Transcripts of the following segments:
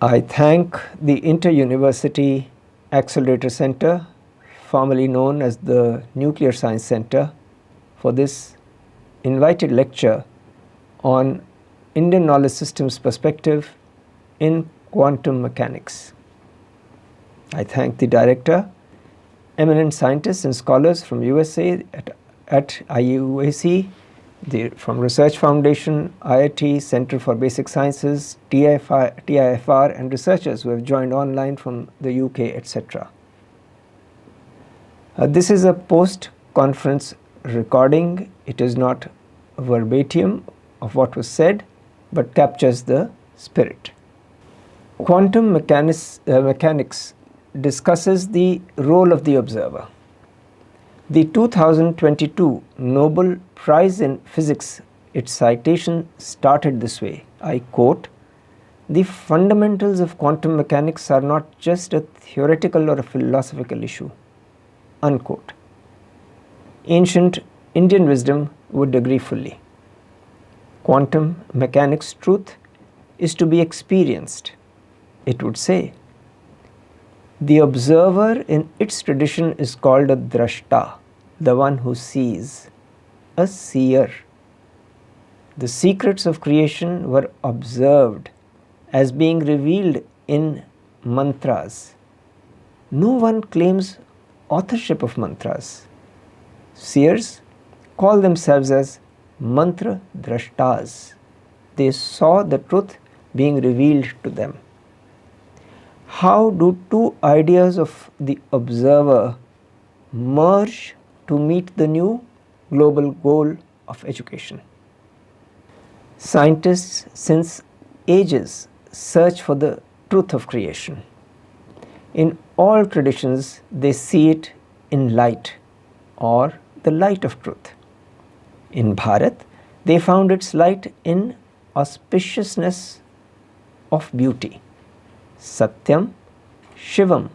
I thank the Inter-University Accelerator Center, formerly known as the Nuclear Science Center, for this invited lecture on Indian knowledge systems perspective in quantum mechanics. I thank the director, eminent scientists and scholars from USA at IUAC, from Research Foundation, IIT, Center for Basic Sciences, TIFR, and researchers who have joined online from the UK, etc. This is a post-conference recording. It is not verbatim of what was said, but captures the spirit. Quantum mechanics discusses the role of the observer. The 2022 Nobel Prize in Physics, its citation started this way, I quote, "The fundamentals of quantum mechanics are not just a theoretical or a philosophical issue," unquote. Ancient Indian wisdom would agree fully. Quantum mechanics truth is to be experienced. It would say, the observer in its tradition is called a drashta, the one who sees, a seer. The secrets of creation were observed as being revealed in mantras. No one claims authorship of mantras. Seers call themselves as mantra drashtas. They saw the truth being revealed to them. How do two ideas of the observer merge to meet the new global goal of education? Scientists since ages search for the truth of creation. In all traditions, they see it in light or the light of truth. In Bharat, they found its light in auspiciousness of beauty. Satyam, Shivam,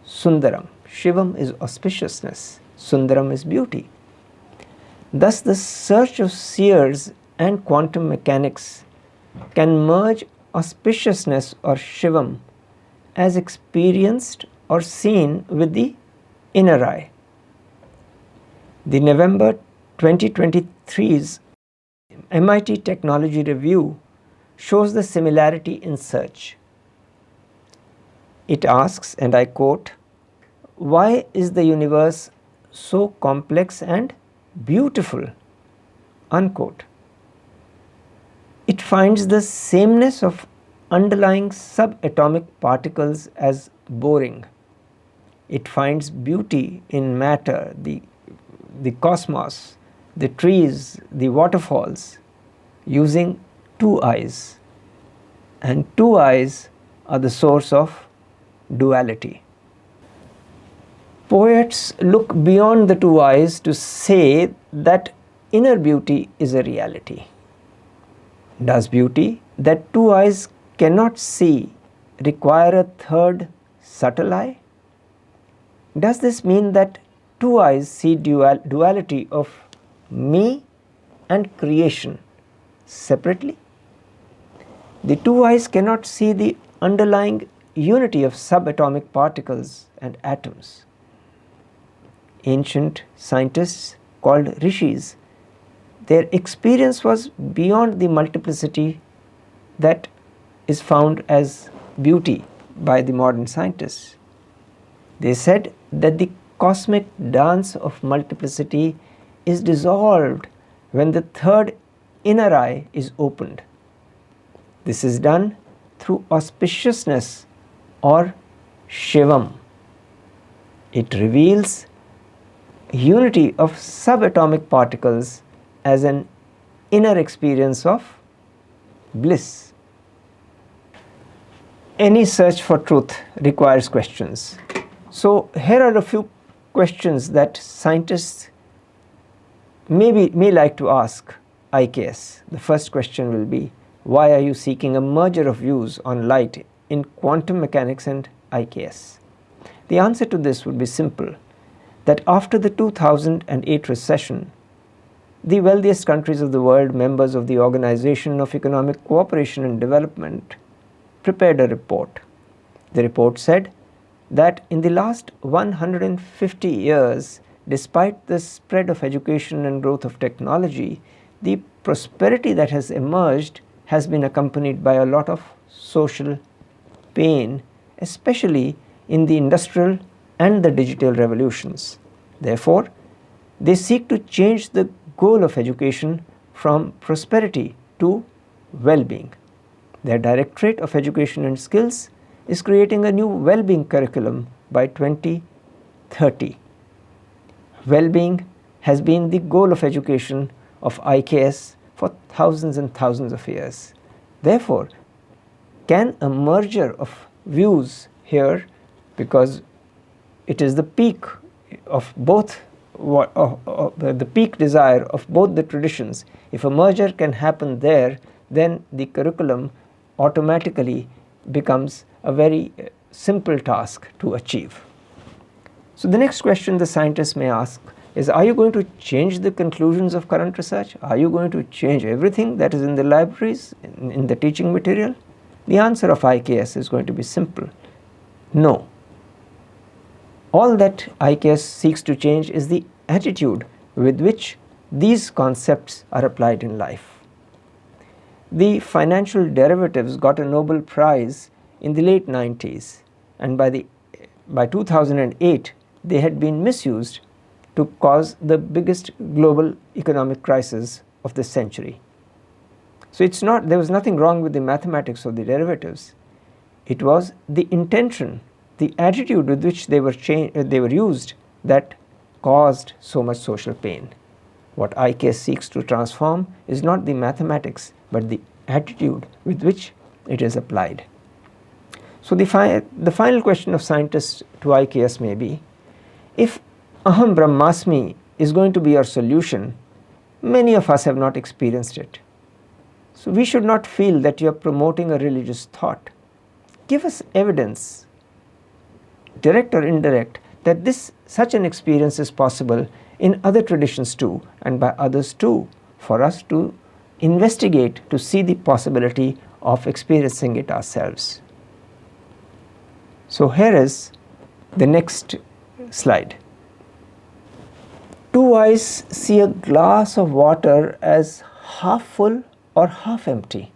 Sundaram. Shivam is auspiciousness, Sundaram is beauty. Thus, the search of seers and quantum mechanics can merge auspiciousness or Shivam as experienced or seen with the inner eye. The November 2023's MIT Technology Review shows the similarity in search. It asks, and I quote, "Why is the universe so complex and beautiful?" unquote. It finds the sameness of underlying subatomic particles as boring. It finds beauty in matter, the cosmos, the trees, the waterfalls, using two eyes. And two eyes are the source of duality. Poets look beyond the two eyes to say that inner beauty is a reality. Does beauty that two eyes cannot see require a third subtle eye? Does this mean that two eyes see duality of me and creation separately? The two eyes cannot see the underlying unity of subatomic particles and atoms. Ancient scientists called rishis, their experience was beyond the multiplicity that is found as beauty by the modern scientists. They said that the cosmic dance of multiplicity is dissolved when the third inner eye is opened. This is done through auspiciousness or Shivam. It reveals unity of subatomic particles as an inner experience of bliss. Any search for truth requires questions. So here are a few questions that scientists may like to ask IKS. The first question will be, why are you seeking a merger of views on light in quantum mechanics and IKS? The answer to this would be simple, that after the 2008 recession, the wealthiest countries of the world, members of the Organization of Economic Cooperation and Development, prepared a report. The report said that in the last 150 years, despite the spread of education and growth of technology, the prosperity that has emerged has been accompanied by a lot of social pain, especially in the industrial and the digital revolutions. Therefore, they seek to change the goal of education from prosperity to well-being. Their Directorate of Education and Skills is creating a new well-being curriculum by 2030. Well-being has been the goal of education of IKS for thousands and thousands of years. Therefore, can a merger of views here, because it is the peak of both, the peak desire of both the traditions, if a merger can happen there, then the curriculum automatically becomes a very simple task to achieve. So the next question the scientists may ask is, are you going to change the conclusions of current research? Are you going to change everything that is in the libraries, in the teaching material? The answer of IKS is going to be simple: no. All that IKS seeks to change is the attitude with which these concepts are applied in life. The financial derivatives got a Nobel Prize in the late 90s, and by 2008 they had been misused to cause the biggest global economic crisis of the century. So there was nothing wrong with the mathematics of the derivatives. It was the intention, the attitude with which they were used that caused so much social pain. What IKS seeks to transform is not the mathematics, but the attitude with which it is applied. So the final question of scientists to IKS may be, if Aham Brahmasmi is going to be our solution, many of us have not experienced it. So we should not feel that you are promoting a religious thought. Give us evidence, direct or indirect, that such an experience is possible in other traditions too, and by others too, for us to investigate, to see the possibility of experiencing it ourselves. So here is the next slide. Two eyes see a glass of water as half full or half empty.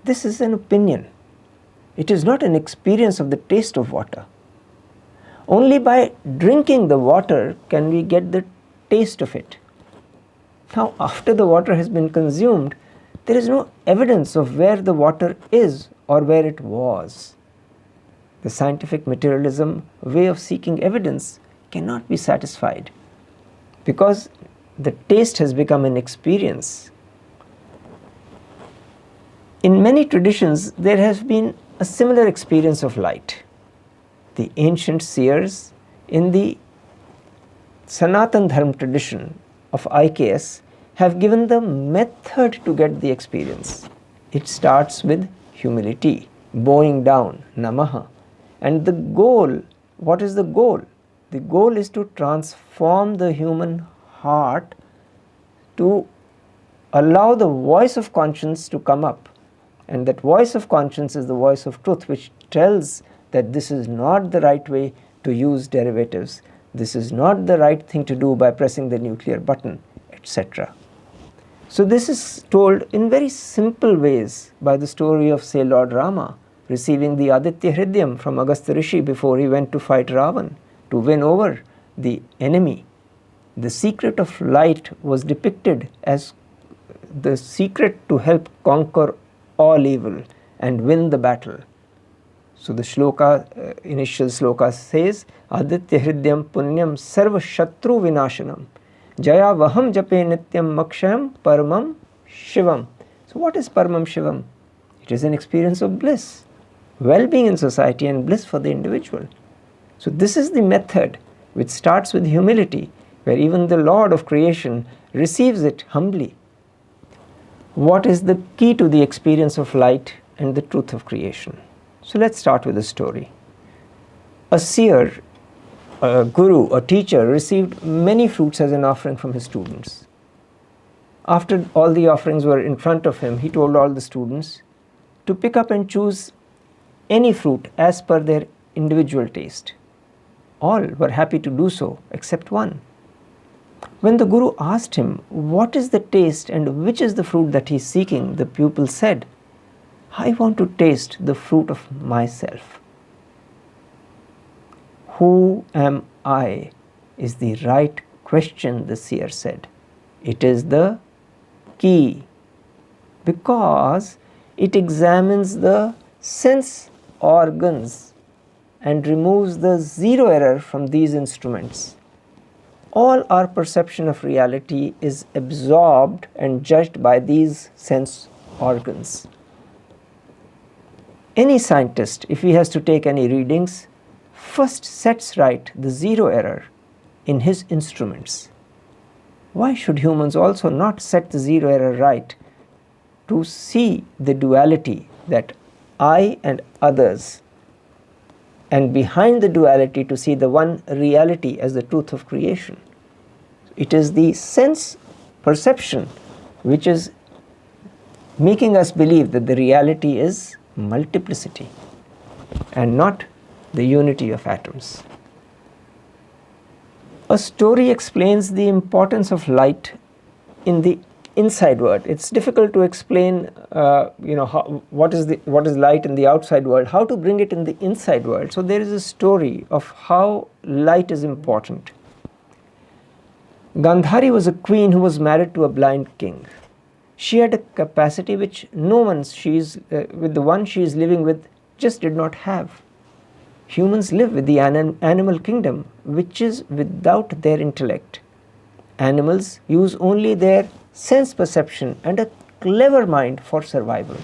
This is an opinion. It is not an experience of the taste of water. Only by drinking the water can we get the taste of it. Now, after the water has been consumed, there is no evidence of where the water is or where it was. The scientific materialism way of seeking evidence cannot be satisfied, because the taste has become an experience. In many traditions, there has been a similar experience of light. The ancient seers in the Sanatan Dharma tradition of IKS have given the method to get the experience. It starts with humility, bowing down, namaha. And the goal, what is the goal? The goal is to transform the human heart, to allow the voice of conscience to come up. And that voice of conscience is the voice of truth, which tells that this is not the right way to use derivatives. This is not the right thing to do by pressing the nuclear button, etc. So this is told in very simple ways by the story of, say, Lord Rama receiving the Aditya Hridyam from Agastya Rishi before he went to fight Ravan, to win over the enemy. The secret of light was depicted as the secret to help conquer all evil and win the battle. So the shloka, initial shloka says, Aditya Hridyam Punyam Sarva Shatru Vinashanam Jaya Vaham Jape Nityam Makshayam Paramam Shivam. So what is Paramam Shivam? It is an experience of bliss, well-being in society and bliss for the individual. So this is the method which starts with humility, where even the Lord of creation receives it humbly. What is the key to the experience of light and the truth of creation? So let's start with a story. A seer, a guru, a teacher received many fruits as an offering from his students. After all the offerings were in front of him, he told all the students to pick up and choose any fruit as per their individual taste. All were happy to do so except one. When the Guru asked him what is the taste and which is the fruit that he is seeking, the pupil said, I want to taste the fruit of myself. Who am I is the right question, the seer said. It is the key because it examines the sense organs and removes the zero error from these instruments. All our perception of reality is absorbed and judged by these sense organs. Any scientist, if he has to take any readings, first sets right the zero error in his instruments. Why should humans also not set the zero error right to see the duality that I and others, and behind the duality to see the one reality as the truth of creation? It is the sense perception which is making us believe that the reality is multiplicity and not the unity of atoms. A story explains the importance of light in the inside world. It's difficult to explain, what is light in the outside world, how to bring it in the inside world. So there is a story of how light is important. Gandhari was a queen who was married to a blind king. She had a capacity which no one with the one she is living with just did not have. Humans live with the animal kingdom, which is without their intellect. Animals use only their sense perception and a clever mind for survival.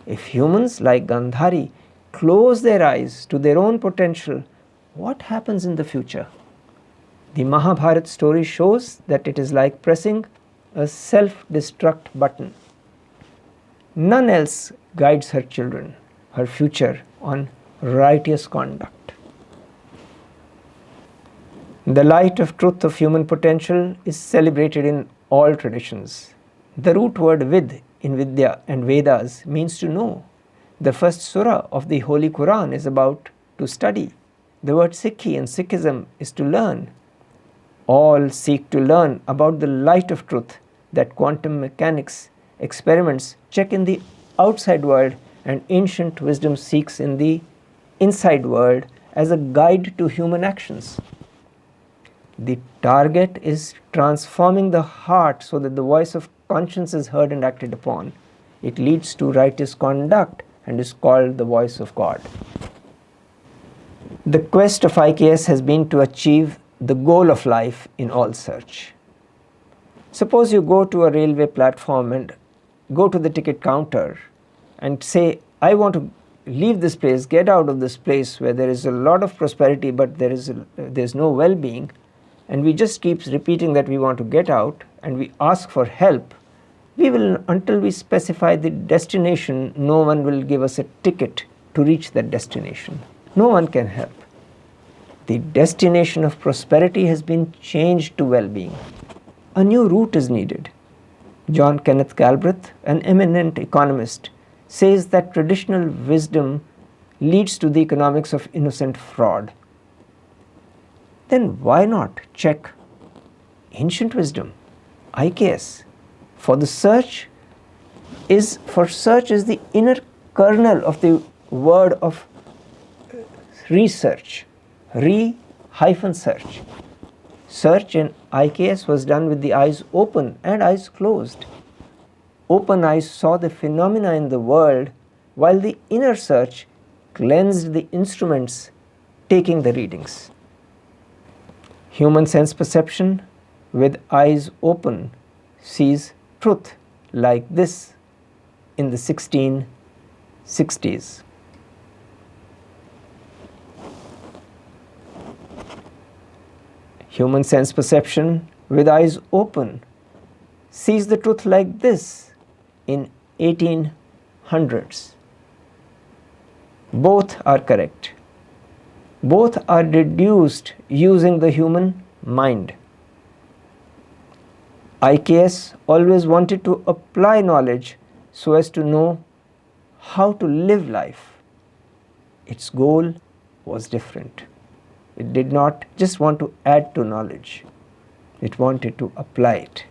If humans like Gandhari close their eyes to their own potential, what happens in the future? The Mahabharata story shows that it is like pressing a self-destruct button. None else guides her children, her future, on righteous conduct. The light of truth of human potential is celebrated in all traditions. The root word vid in Vidya and Vedas means to know. The first surah of the Holy Quran is about to study. The word Sikhi in Sikhism is to learn. All seek to learn about the light of truth that quantum mechanics experiments check in the outside world and ancient wisdom seeks in the inside world as a guide to human actions. The target is transforming the heart so that the voice of conscience is heard and acted upon. It leads to righteous conduct and is called the voice of God. The quest of IKS has been to achieve the goal of life in all search. Suppose you go to a railway platform and go to the ticket counter and say, I want to leave this place, get out of this place where there is a lot of prosperity but there is no well-being, and we just keep repeating that we want to get out and we ask for help. Until we specify the destination, no one will give us a ticket to reach that destination. No one can help. The destination of prosperity has been changed to well-being. A new route is needed. John Kenneth Galbraith, an eminent economist, says that traditional wisdom leads to the economics of innocent fraud. Then why not check ancient wisdom, IKS? For search is the inner kernel of the word of research, re-search. Search in IKS was done with the eyes open and eyes closed. Open eyes saw the phenomena in the world, while the inner search cleansed the instruments taking the readings. Human sense perception with eyes open sees truth like this in the 1660s. Human sense perception with eyes open sees the truth like this in 1800s. Both are correct. Both are deduced using the human mind. IKS always wanted to apply knowledge so as to know how to live life. its goal was different. It did not just want to add to knowledge, it wanted to apply it.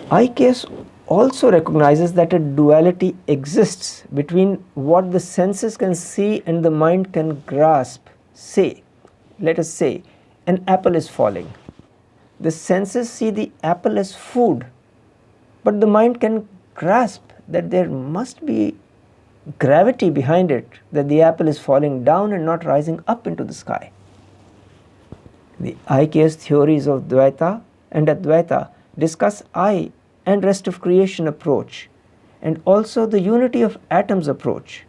IKS also recognizes that a duality exists between what the senses can see and the mind can grasp. Let us say, an apple is falling. The senses see the apple as food, but the mind can grasp that there must be gravity behind it, that the apple is falling down and not rising up into the sky. The IKS theories of Dvaita and Advaita discuss I and rest of creation approach, and also the unity of atoms approach.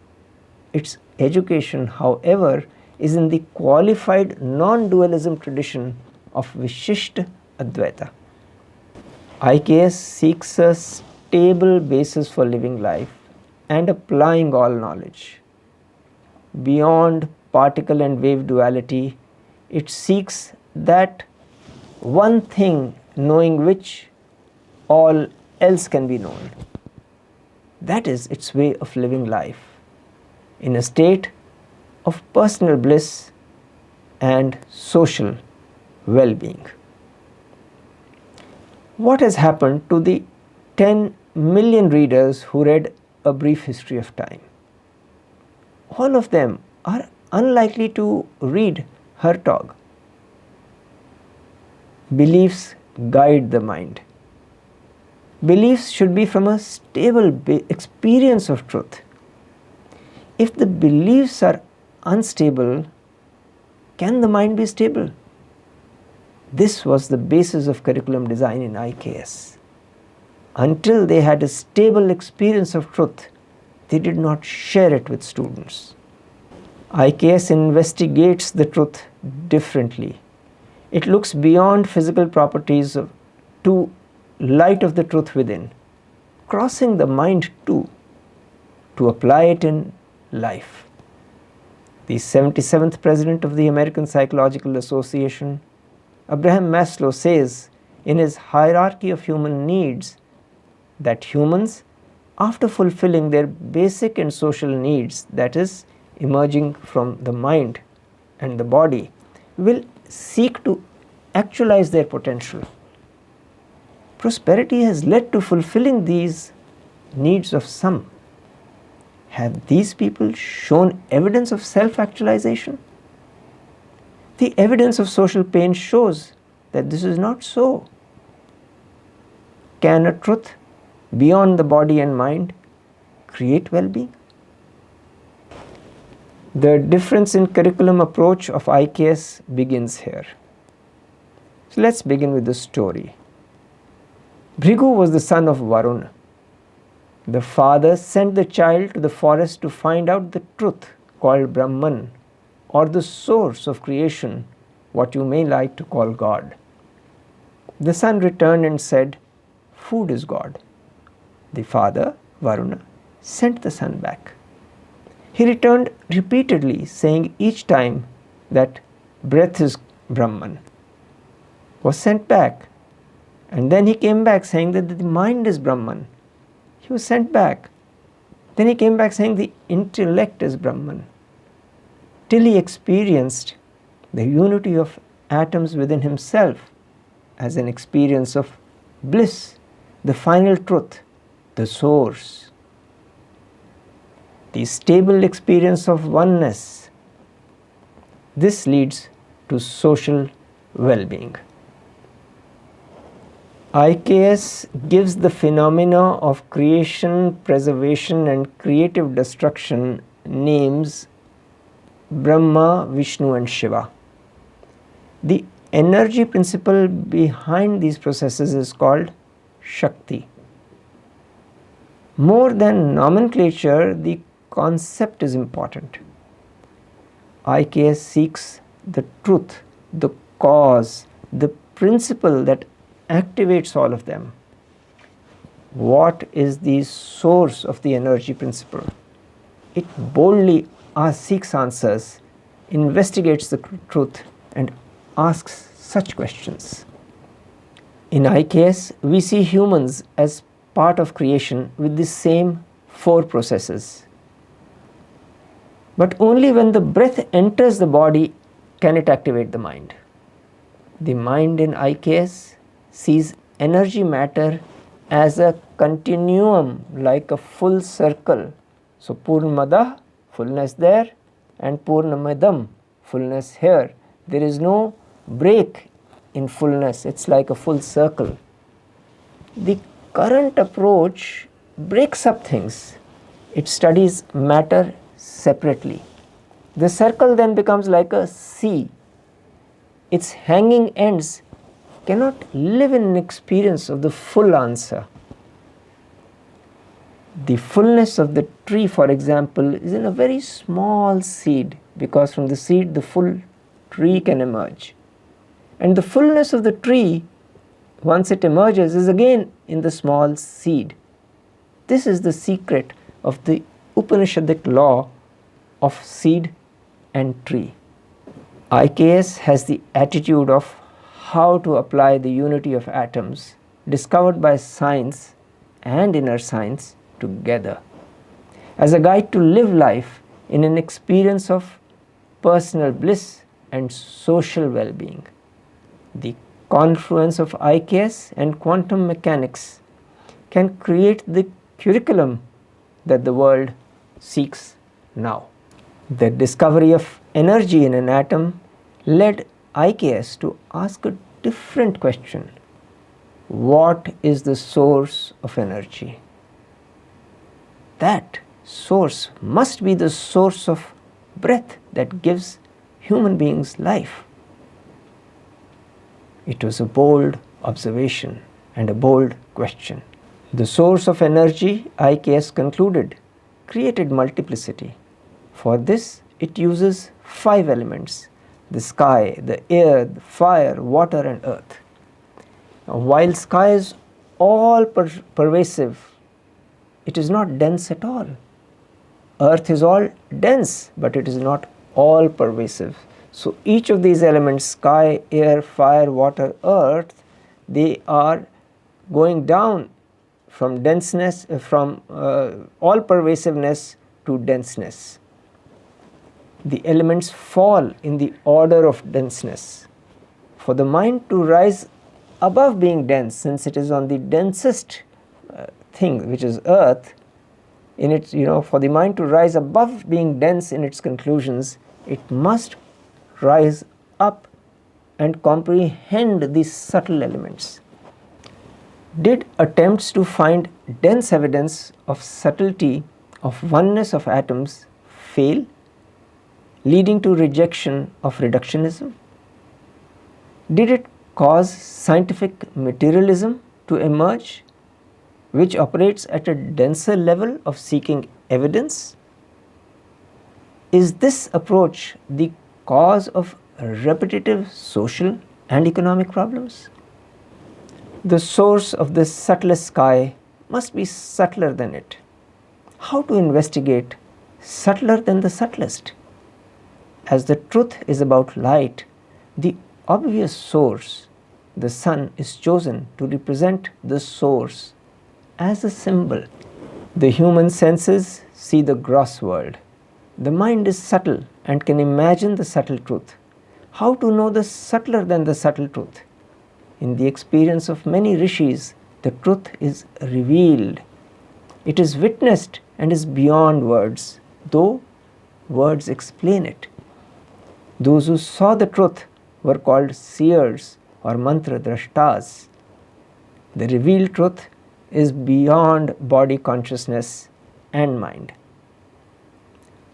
Its education, however, is in the qualified non-dualism tradition of Vishishta Advaita. IKS seeks a stable basis for living life and applying all knowledge. Beyond particle and wave duality, it seeks that one thing knowing which all else can be known. That is its way of living life, in a state of personal bliss and social well-being. What has happened to the 10 million readers who read A Brief History of Time? All of them are unlikely to read Hertog. Beliefs guide the mind. Beliefs should be from a stable experience of truth. If the beliefs are unstable, can the mind be stable? This was the basis of curriculum design in IKS. Until they had a stable experience of truth, they did not share it with students. IKS investigates the truth differently. It looks beyond physical properties to light of the truth within, crossing the mind too, to apply it in life. The 77th president of the American Psychological Association, Abraham Maslow, says in his hierarchy of human needs that humans, after fulfilling their basic and social needs, that is, emerging from the mind and the body, will seek to actualize their potential. Prosperity has led to fulfilling these needs of some. Have these people shown evidence of self-actualization? The evidence of social pain shows that this is not so. Can a truth beyond the body and mind create well-being? The difference in curriculum approach of IKS begins here. So let's begin with the story. Bhrigu was the son of Varuna. The father sent the child to the forest to find out the truth called Brahman, or the source of creation, what you may like to call God. The son returned and said, "Food is God." The father, Varuna, sent the son back. He returned repeatedly, saying each time that breath is Brahman. Was sent back. And then he came back saying that the mind is Brahman. He was sent back. Then he came back saying the intellect is Brahman. Till he experienced the unity of atoms within himself as an experience of bliss, the final truth, the source. The stable experience of oneness. This leads to social well-being. IKS gives the phenomena of creation, preservation and creative destruction names Brahma, Vishnu and Shiva. The energy principle behind these processes is called Shakti. More than nomenclature, the concept is important. IKS seeks the truth, the cause, the principle that activates all of them. What is the source of the energy principle? It boldly seeks answers, investigates the truth and asks such questions. In IKS, we see humans as part of creation with the same four processes. But only when the breath enters the body can it activate the mind. The mind in IKS sees energy matter as a continuum, like a full circle. So Purnamada, fullness there, and Purnamadam, fullness here. There is no break in fullness, it's like a full circle. The current approach breaks up things. It studies matter separately. The circle then becomes like a sea. Its hanging ends cannot live in an experience of the full answer. The fullness of the tree, for example, is in a very small seed, because from the seed the full tree can emerge. And the fullness of the tree, once it emerges, is again in the small seed. This is the secret of the Upanishadic law of seed and tree. IKS has the attitude of how to apply the unity of atoms discovered by science and inner science together as a guide to live life in an experience of personal bliss and social well-being. The confluence of IKS and quantum mechanics can create the curriculum that the world seeks now. The discovery of energy in an atom led IKS to ask a different question. What is the source of energy? That source must be the source of breath that gives human beings life. It was a bold observation and a bold question. The source of energy, IKS concluded, created multiplicity. For this, it uses 5 elements: the sky, the air, the fire, water, and earth. Now, while sky is all pervasive, it is not dense at all. Earth is all dense, but it is not all pervasive. So each of these elements, sky, air, fire, water, earth, they are going down from denseness, from all pervasiveness to denseness. The elements fall in the order of denseness. For the mind to rise above being dense, since it is on the densest thing, which is earth, in its, for the mind to rise above being dense in its conclusions, it must rise up and comprehend these subtle elements. Did attempts to find dense evidence of subtlety of oneness of atoms fail, leading to rejection of reductionism? Did it cause scientific materialism to emerge, which operates at a denser level of seeking evidence? Is this approach the cause of repetitive social and economic problems? The source of this subtlest sky must be subtler than it. How to investigate subtler than the subtlest? As the truth is about light, the obvious source, the sun, is chosen to represent the source as a symbol. The human senses see the gross world. The mind is subtle and can imagine the subtle truth. How to know the subtler than the subtle truth? In the experience of many rishis, the truth is revealed. It is witnessed and is beyond words, though words explain it. Those who saw the truth were called seers or mantra drashtas. The revealed truth is beyond body consciousness and mind.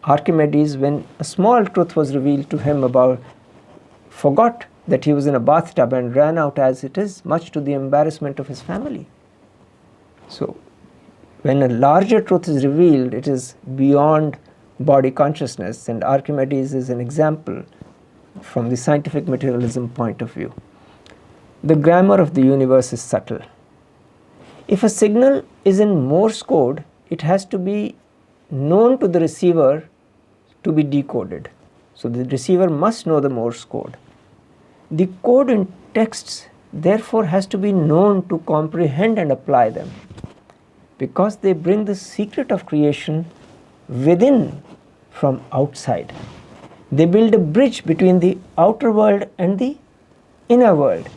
Archimedes, when a small truth was revealed to him forgot that he was in a bathtub and ran out as it is, much to the embarrassment of his family. So, when a larger truth is revealed, it is beyond body consciousness, and Archimedes is an example from the scientific materialism point of view. The grammar of the universe is subtle. If a signal is in Morse code, it has to be known to the receiver to be decoded. So the receiver must know the Morse code. The code in texts therefore has to be known to comprehend and apply them, because they bring the secret of creation within from outside. They build a bridge between the outer world and the inner world.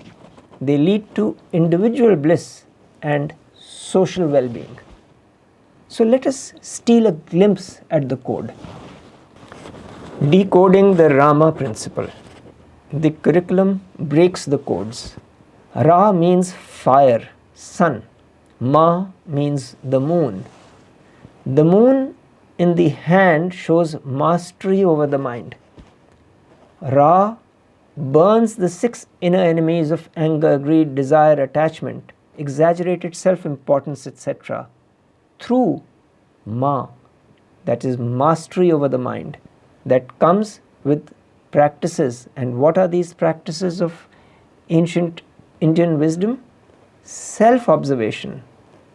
They lead to individual bliss and social well-being. So let us steal a glimpse at the code. Decoding the Rama principle. The curriculum breaks the codes. Ra means fire, sun. Ma means the moon. The moon in the hand shows mastery over the mind. Ra burns the 6 inner enemies of anger, greed, desire, attachment, exaggerated self-importance, etc. through Ma, that is mastery over the mind, that comes with practices. And what are these practices of ancient Indian wisdom? Self-observation,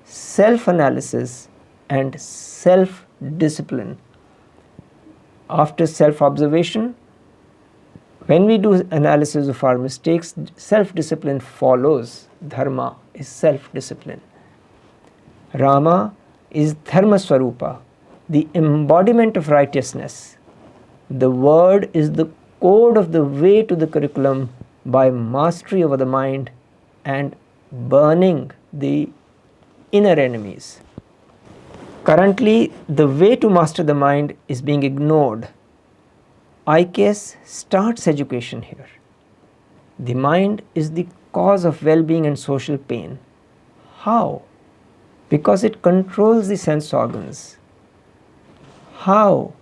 self-analysis, and self-discipline. After self-observation, when we do analysis of our mistakes, self-discipline follows. Dharma is self-discipline. Rama is Dharma Swarupa, the embodiment of righteousness. The word is the code of the way to the curriculum by mastery over the mind and burning the inner enemies. Currently, the way to master the mind is being ignored. IKS starts education here. The mind is the cause of well-being and social pain. How? Because it controls the sense organs. How?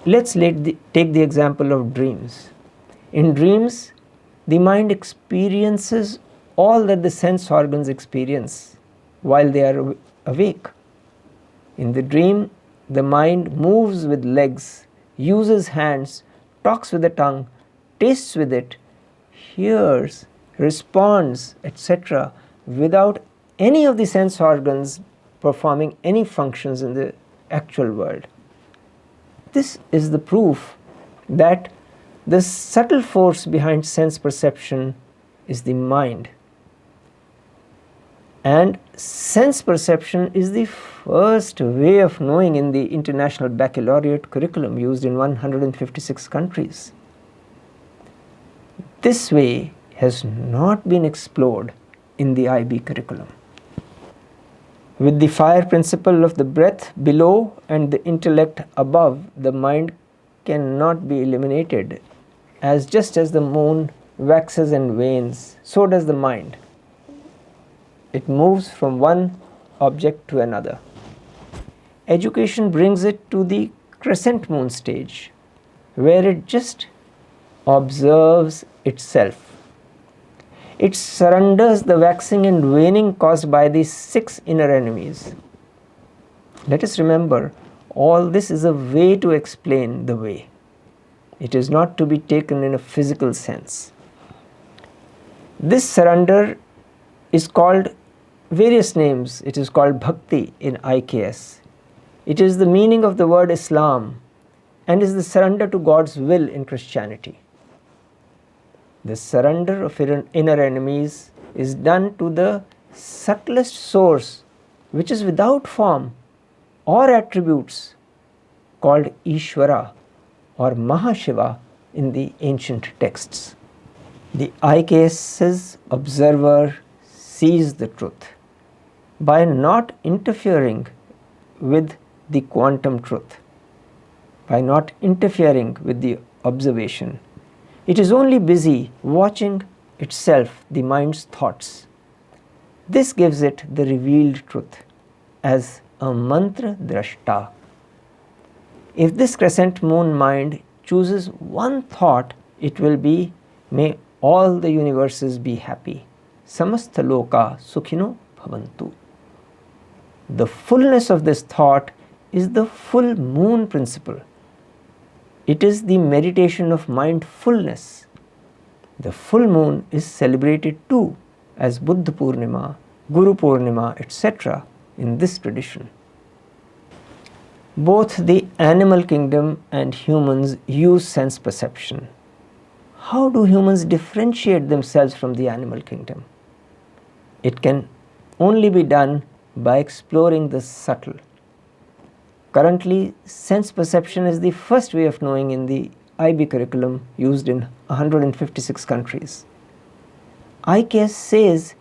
Let's take the example of dreams. In dreams, the mind experiences all that the sense organs experience while they are awake. In the dream, the mind moves with legs, uses hands, talks with the tongue, tastes with it, hears, responds, etc., without any of the sense organs performing any functions in the actual world. This is the proof that the subtle force behind sense perception is the mind. And sense perception is the first way of knowing in the International Baccalaureate curriculum used in 156 countries. This way has not been explored in the IB curriculum. With the fire principle of the breath below and the intellect above, the mind cannot be eliminated. As just as the moon waxes and wanes, so does the mind. It moves from one object to another. Education brings it to the crescent moon stage, where it just observes itself. It surrenders the waxing and waning caused by these 6 inner enemies. Let us remember, all this is a way to explain the way. It is not to be taken in a physical sense. This surrender is called various names. It is called bhakti in IKS. It is the meaning of the word Islam and is the surrender to God's will in Christianity. The surrender of inner enemies is done to the subtlest source, which is without form or attributes, called Ishvara or Mahashiva in the ancient texts. The IKS's observer sees the truth by not interfering with the quantum truth, by not interfering with the observation. It is only busy watching itself, the mind's thoughts. This gives it the revealed truth as a mantra drashta. If this crescent moon mind chooses one thought, it will be, may all the universes be happy. Samastha loka sukhino bhavantu. The fullness of this thought is the full moon principle. It is the meditation of mindfulness. The full moon is celebrated too as Buddha Purnima, Guru Purnima, etc. in this tradition. Both the animal kingdom and humans use sense perception. How do humans differentiate themselves from the animal kingdom? It can only be done by exploring the subtle. Currently, sense perception is the first way of knowing in the IB curriculum used in 156 countries. IKS says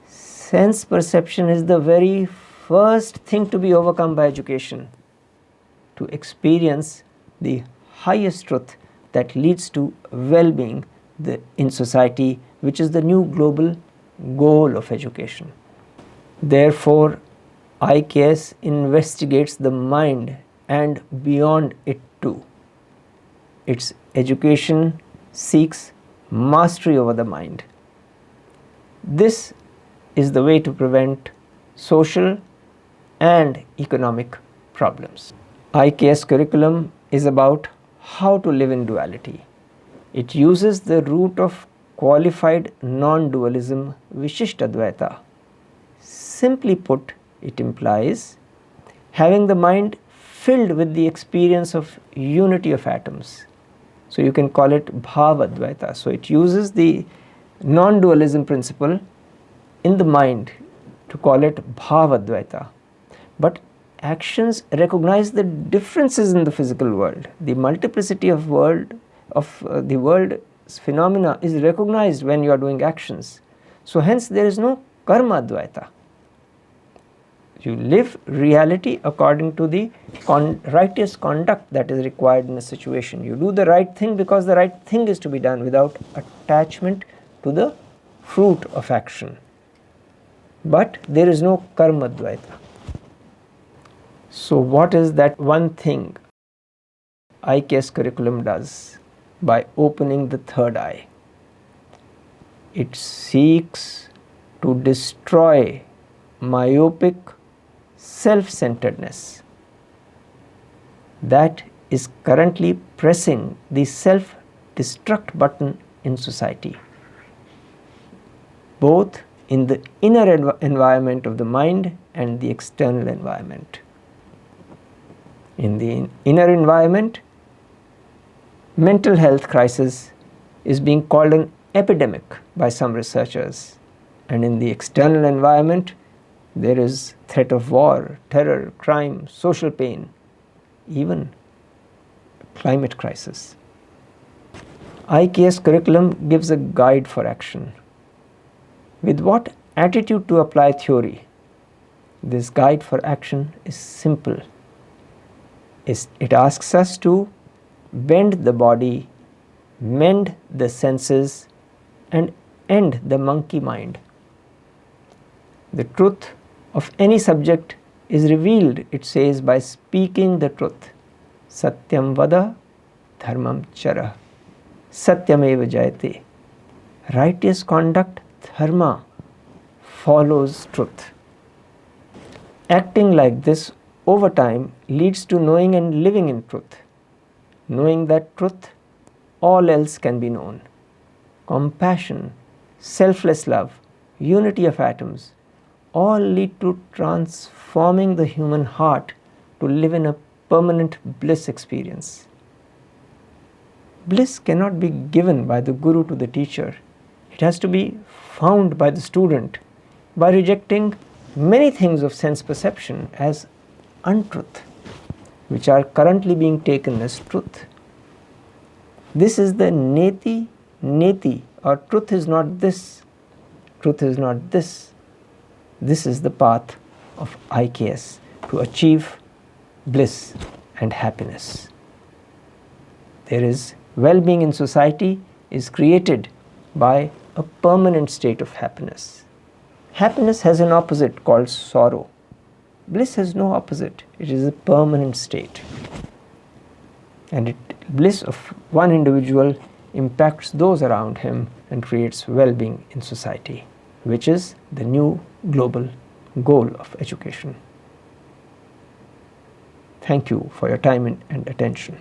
sense perception is the very first thing to be overcome by education to experience the highest truth that leads to well-being in society, which is the new global goal of education. Therefore, IKS investigates the mind and beyond it too. Its education seeks mastery over the mind. This is the way to prevent social and economic problems. IKS curriculum is about how to live in duality. It uses the root of qualified non-dualism Vishishtadvaita. Simply put, it implies having the mind filled with the experience of unity of atoms. So you can call it Bhavadvaita. So it uses the non-dualism principle in the mind to call it Bhavadvaita. But actions recognize the differences in the physical world. The multiplicity of the world's phenomena is recognized when you are doing actions. So hence there is no karma advaita. You live reality according to the righteous conduct that is required in a situation. You do the right thing because the right thing is to be done without attachment to the fruit of action. But there is no karma advaita. So what is that one thing IKS curriculum does by opening the third eye? It seeks to destroy myopic self-centeredness that is currently pressing the self-destruct button in society, both in the inner environment of the mind and the external environment. In the inner environment, mental health crisis is being called an epidemic by some researchers, and in the external environment, there is threat of war, terror, crime, social pain, even climate crisis. IKS curriculum gives a guide for action. With what attitude to apply theory? This guide for action is simple. It asks us to bend the body, mend the senses, and end the monkey mind. The truth of any subject is revealed, it says, by speaking the truth. Satyam vada dharmam chara. Satyameva jayate. Righteous conduct, dharma, follows truth. Acting like this over time leads to knowing and living in truth. Knowing that truth, all else can be known. Compassion, selfless love, unity of atoms, all lead to transforming the human heart to live in a permanent bliss experience. Bliss cannot be given by the guru to the teacher. It has to be found by the student by rejecting many things of sense perception as untruth, which are currently being taken as truth. This is the neti, or truth is not this, truth is not this. This is the path of IKS to achieve bliss and happiness. There is well-being in society is created by a permanent state of happiness. Happiness has an opposite called sorrow. Bliss has no opposite. It is a permanent state. And bliss of one individual impacts those around him and creates well-being in society, which is the new global goal of education. Thank you for your time and attention.